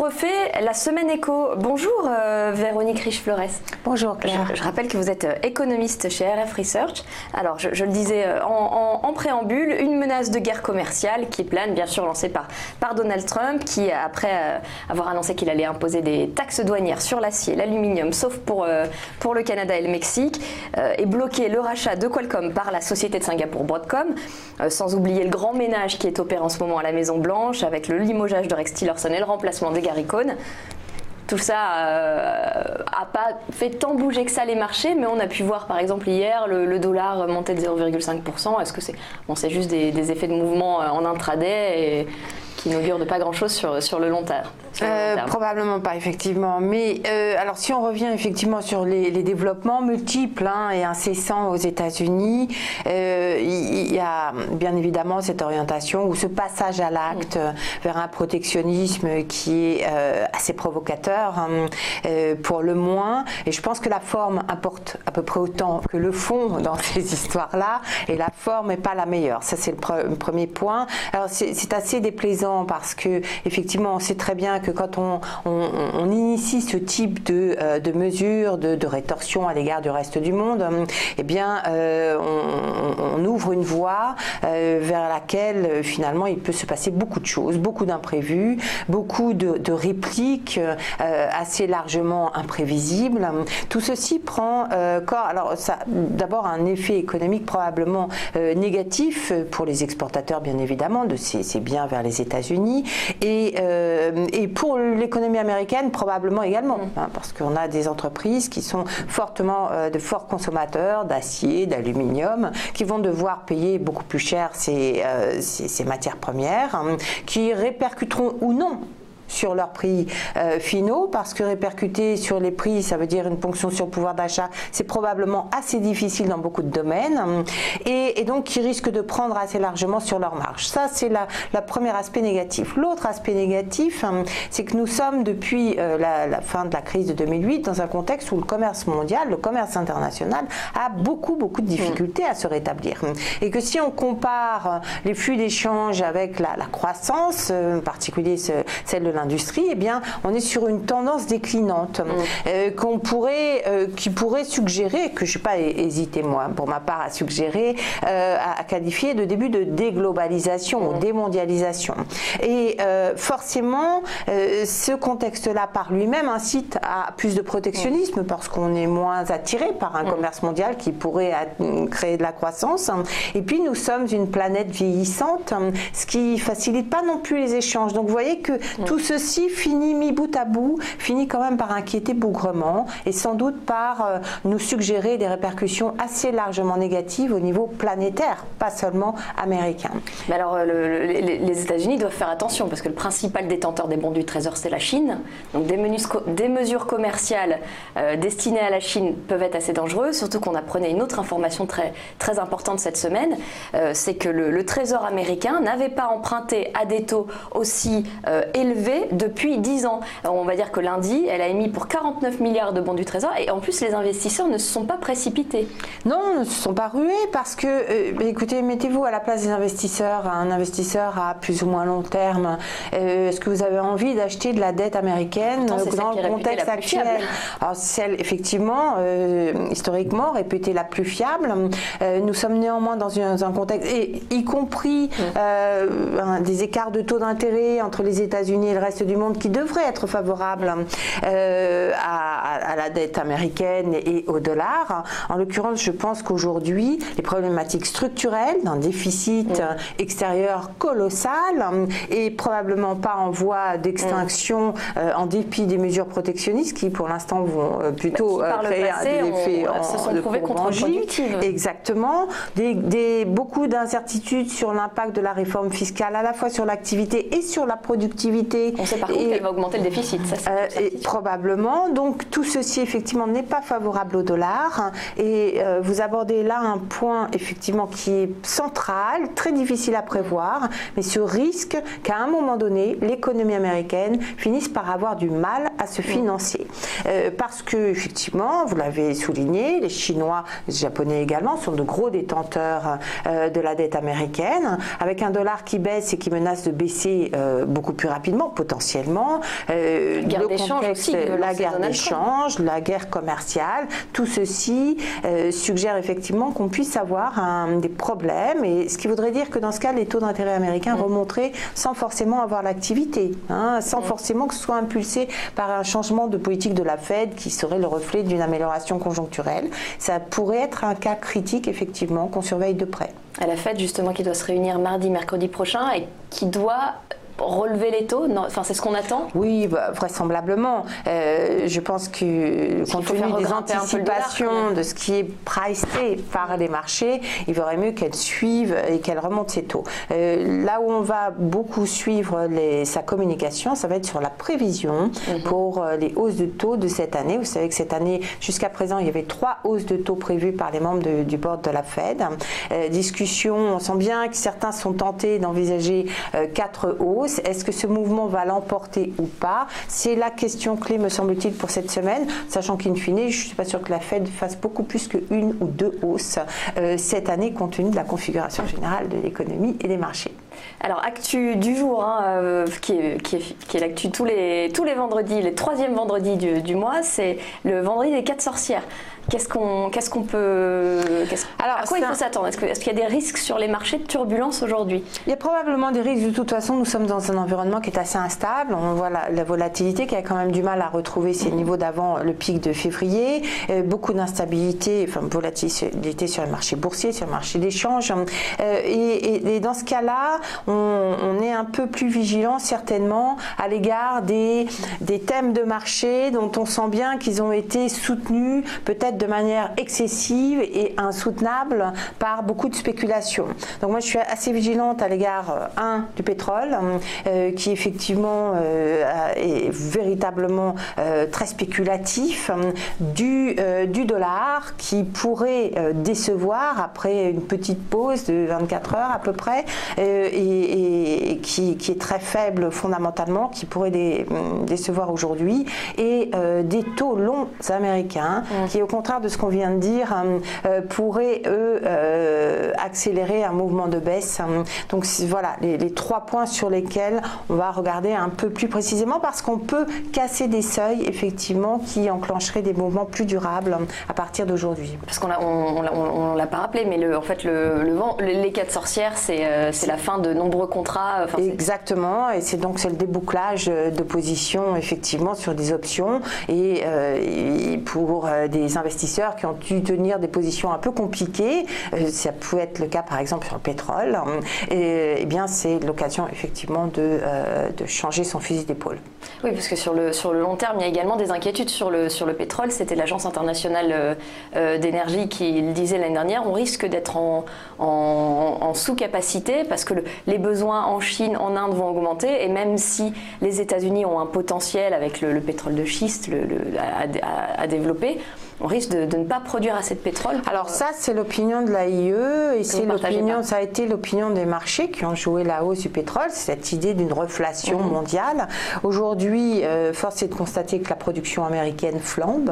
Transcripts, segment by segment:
refait la semaine éco. Bonjour Véronique Riche-Flores. Bonjour Claire. Je rappelle que vous êtes économiste chez RF Research. Alors je le disais en préambule, une menace de guerre commerciale qui plane, bien sûr lancée par Donald Trump, qui après avoir annoncé qu'il allait imposer des taxes douanières sur l'acier et l'aluminium, sauf pour le Canada et le Mexique, et bloquer le rachat de Qualcomm par la société de Singapour Broadcom, sans oublier le grand ménage qui est opéré en ce moment à la Maison Blanche avec le limogeage de Rex Tillerson et le remplacement de Gary Cohn. Tout ça n'a pas fait tant bouger que ça les marchés, mais on a pu voir par exemple hier le dollar monter de 0,5%. Est-ce que c'est juste des effets de mouvement en intraday et qui n'augurent de pas grand-chose sur le long terme? Probablement pas, effectivement. Mais alors, si on revient effectivement sur les développements multiples et incessants aux États-Unis, il y a bien évidemment cette orientation ou ce passage à l'acte vers un protectionnisme qui est assez provocateur, pour le moins. Et je pense que la forme importe à peu près autant que le fond dans ces histoires-là. Et la forme n'est pas la meilleure. Ça, c'est le premier point. Alors, c'est assez déplaisant parce que effectivement, on sait très bien que quand on initie ce type de mesures, de rétorsion à l'égard du reste du monde, eh bien, on ouvre une voie vers laquelle finalement il peut se passer beaucoup de choses, beaucoup d'imprévus, beaucoup de répliques assez largement imprévisibles. Tout ceci prend corps. Alors, ça d'abord un effet économique probablement négatif pour les exportateurs, bien évidemment, de ces biens vers les États-Unis, et pour l'économie américaine probablement également, parce qu'on a des entreprises qui sont de forts consommateurs d'acier, d'aluminium, qui vont devoir payer beaucoup plus cher ces matières premières, qui répercuteront ou non sur leurs prix finaux, parce que répercuter sur les prix, ça veut dire une ponction sur le pouvoir d'achat, c'est probablement assez difficile dans beaucoup de domaines, et donc qui risquent de prendre assez largement sur leur marge. Ça, c'est le premier aspect négatif. L'autre aspect négatif, c'est que nous sommes depuis la fin de la crise de 2008 dans un contexte où le commerce mondial, le commerce international a beaucoup de difficultés à se rétablir, et que si on compare les flux d'échanges avec la croissance, en particulier celle de l'industrie, eh bien, on est sur une tendance déclinante qui pourrait suggérer, que je n'ai pas hésité moi, pour ma part, à suggérer, à qualifier de début de déglobalisation ou démondialisation. Et forcément, ce contexte-là par lui-même incite à plus de protectionnisme parce qu'on est moins attiré par un commerce mondial qui pourrait créer de la croissance. Et puis, nous sommes une planète vieillissante, ce qui facilite pas non plus les échanges. Donc, vous voyez que tout ceci finit mis bout à bout, finit quand même par inquiéter bougrement et sans doute par nous suggérer des répercussions assez largement négatives au niveau planétaire, pas seulement américain. Mais alors les États-Unis doivent faire attention parce que le principal détenteur des bons du Trésor, c'est la Chine. Donc des mesures commerciales destinées à la Chine peuvent être assez dangereuses, surtout qu'on apprenait une autre information très importante cette semaine, c'est que le Trésor américain n'avait pas emprunté à des taux aussi élevés depuis 10 ans. Alors, on va dire que lundi, elle a émis pour 49 milliards de bons du Trésor et en plus les investisseurs ne se sont pas précipités. Non, ne se sont pas rués parce que, écoutez, mettez-vous à la place des investisseurs, un investisseur à plus ou moins long terme. Est-ce que vous avez envie d'acheter de la dette américaine dans le contexte actuel? Alors, celle, effectivement, historiquement, réputée la plus fiable. Nous sommes néanmoins dans un contexte, et y compris des écarts de taux d'intérêt entre les États-Unis et le reste du monde qui devrait être favorable à la dette américaine et au dollar. En l'occurrence, je pense qu'aujourd'hui, les problématiques structurelles d'un déficit extérieur colossal et probablement pas en voie d'extinction en dépit des mesures protectionnistes qui, pour l'instant, vont plutôt créer des effets se sont prouvées contre-productives. Exactement. Beaucoup d'incertitudes sur l'impact de la réforme fiscale, à la fois sur l'activité et sur la productivité. On sait par contre qu'elle va augmenter le déficit. Ça, probablement. Donc tout ceci effectivement n'est pas favorable au dollar. Et vous abordez là un point effectivement qui est central, très difficile à prévoir, mais ce risque qu'à un moment donné, l'économie américaine finisse par avoir du mal à se financer. marché. Parce que, effectivement, vous l'avez souligné, les Chinois, les Japonais également, sont de gros détenteurs de la dette américaine, avec un dollar qui baisse et qui menace de baisser beaucoup plus rapidement, potentiellement. Guerre d'échange aussi, la guerre d'échange, la guerre commerciale, tout ceci suggère effectivement qu'on puisse avoir des problèmes, et ce qui voudrait dire que dans ce cas, les taux d'intérêt américains remonteraient sans forcément avoir l'activité, sans forcément que ce soit impulsé par un changement de politique de la Fed qui serait le reflet d'une amélioration conjoncturelle. Ça pourrait être un cas critique, effectivement, qu'on surveille de près. À la Fed, justement, qui doit se réunir mardi, mercredi prochain et qui doit relever les taux? Non, enfin, c'est ce qu'on attend? Oui, vraisemblablement. Je pense que compte tenu des anticipations de ce qui est pricé par les marchés, il vaudrait mieux qu'elle suive et qu'elle remonte ses taux. Là où on va beaucoup suivre sa communication, ça va être sur la prévision pour les hausses de taux de cette année. Vous savez que cette année, jusqu'à présent, il y avait 3 hausses de taux prévues par les membres du board de la Fed. Discussion, on sent bien que certains sont tentés d'envisager 4 hausses. Est-ce que ce mouvement va l'emporter ou pas? C'est la question clé, me semble-t-il, pour cette semaine, sachant qu'in fine, je ne suis pas sûre que la Fed fasse beaucoup plus qu'une ou 2 hausses cette année, compte tenu de la configuration générale de l'économie et des marchés. Alors, actu du jour, qui est l'actu tous les vendredis, les 3e vendredis du mois, c'est le vendredi des 4 sorcières. À quoi il faut s'attendre? Est-ce qu'il y a des risques sur les marchés de turbulence aujourd'hui? Il y a probablement des risques. De toute façon, nous sommes dans un environnement qui est assez instable. On voit la volatilité qui a quand même du mal à retrouver ses niveaux d'avant le pic de février. Beaucoup d'instabilité, enfin volatilité sur le marché boursier, sur le marché d'échange. Et dans ce cas-là, on est un peu plus vigilant certainement à l'égard des thèmes de marché dont on sent bien qu'ils ont été soutenus peut-être de manière excessive et insoutenable par beaucoup de spéculation. Donc moi je suis assez vigilante à l'égard du pétrole qui effectivement est véritablement très spéculatif, du dollar qui pourrait décevoir après une petite pause de 24 heures à peu près et qui est très faible fondamentalement, qui pourrait décevoir aujourd'hui, et des taux longs américains qui au contraire de ce qu'on vient de dire, pourraient, eux, accélérer un mouvement de baisse. Donc voilà, les 3 points sur lesquels on va regarder un peu plus précisément, parce qu'on peut casser des seuils, effectivement, qui enclencheraient des mouvements plus durables à partir d'aujourd'hui. Parce qu'on l'a pas rappelé, mais en fait, les 4 sorcières, c'est la fin de nombreux contrats. Exactement, et c'est le débouclage de positions, effectivement, sur des options, et pour des investisseurs qui ont dû tenir des positions un peu compliquées, ça pouvait être le cas par exemple sur le pétrole, et bien c'est l'occasion effectivement de changer son fusil d'épaule. Oui, parce que sur le long terme, il y a également des inquiétudes sur le pétrole. C'était l'Agence internationale d'énergie qui le disait l'année dernière. On risque d'être en sous-capacité parce que les besoins en Chine, en Inde vont augmenter, et même si les États-Unis ont un potentiel avec le pétrole de schiste à développer, on risque de ne pas produire assez de pétrole. Alors ça, c'est l'opinion de l'AIE, et ça a été l'opinion des marchés qui ont joué la hausse du pétrole, cette idée d'une reflation mondiale. Aujourd'hui, force est de constater que la production américaine flambe,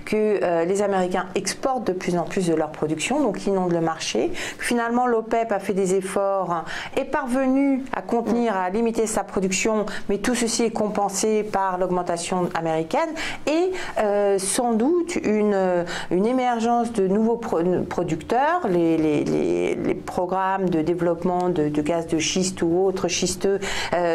que les Américains exportent de plus en plus de leur production, donc inondent le marché. Finalement, l'OPEP a fait des efforts, est parvenu à contenir, à limiter sa production, mais tout ceci est compensé par l'augmentation américaine et sans doute une émergence de nouveaux producteurs. Les programmes de développement de gaz de schiste ou autres schisteux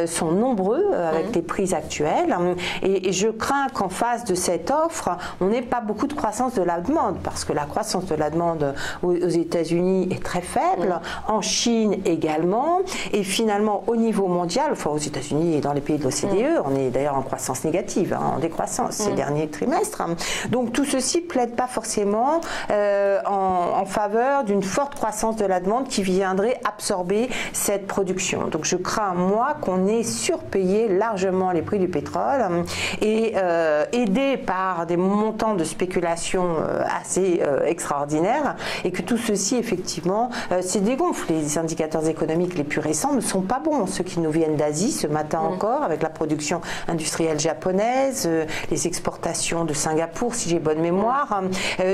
sont nombreux avec les prix actuels, et je crains qu'en face de cette offre, on n'ait pas beaucoup de croissance de la demande, parce que la croissance de la demande aux États-Unis est très faible, en Chine également, et finalement au niveau mondial, enfin aux États-Unis et dans les pays de l'OCDE, on est d'ailleurs en croissance négative, en décroissance ces derniers trimestres. Donc tout ceci aussi plaide pas forcément en faveur d'une forte croissance de la demande qui viendrait absorber cette production. Donc je crains, moi, qu'on ait surpayé largement les prix du pétrole et aidé par des montants de spéculation assez extraordinaires, et que tout ceci, effectivement, se dégonfle. Les indicateurs économiques les plus récents ne sont pas bons. Ceux qui nous viennent d'Asie, ce matin encore, avec la production industrielle japonaise, les exportations de Singapour, si j'ai bonne mémoire,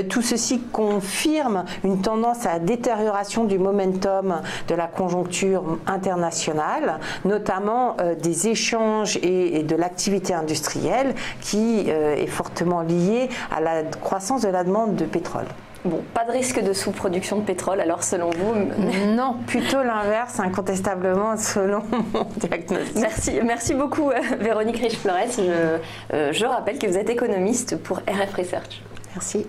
tout ceci confirme une tendance à la détérioration du momentum de la conjoncture internationale, notamment des échanges et de l'activité industrielle qui est fortement liée à la croissance de la demande de pétrole. Bon, pas de risque de sous-production de pétrole, alors selon vous? Non, plutôt l'inverse, incontestablement, selon mon diagnostic. Merci beaucoup Véronique Riche-Flores. Je rappelle que vous êtes économiste pour RF Research. Merci.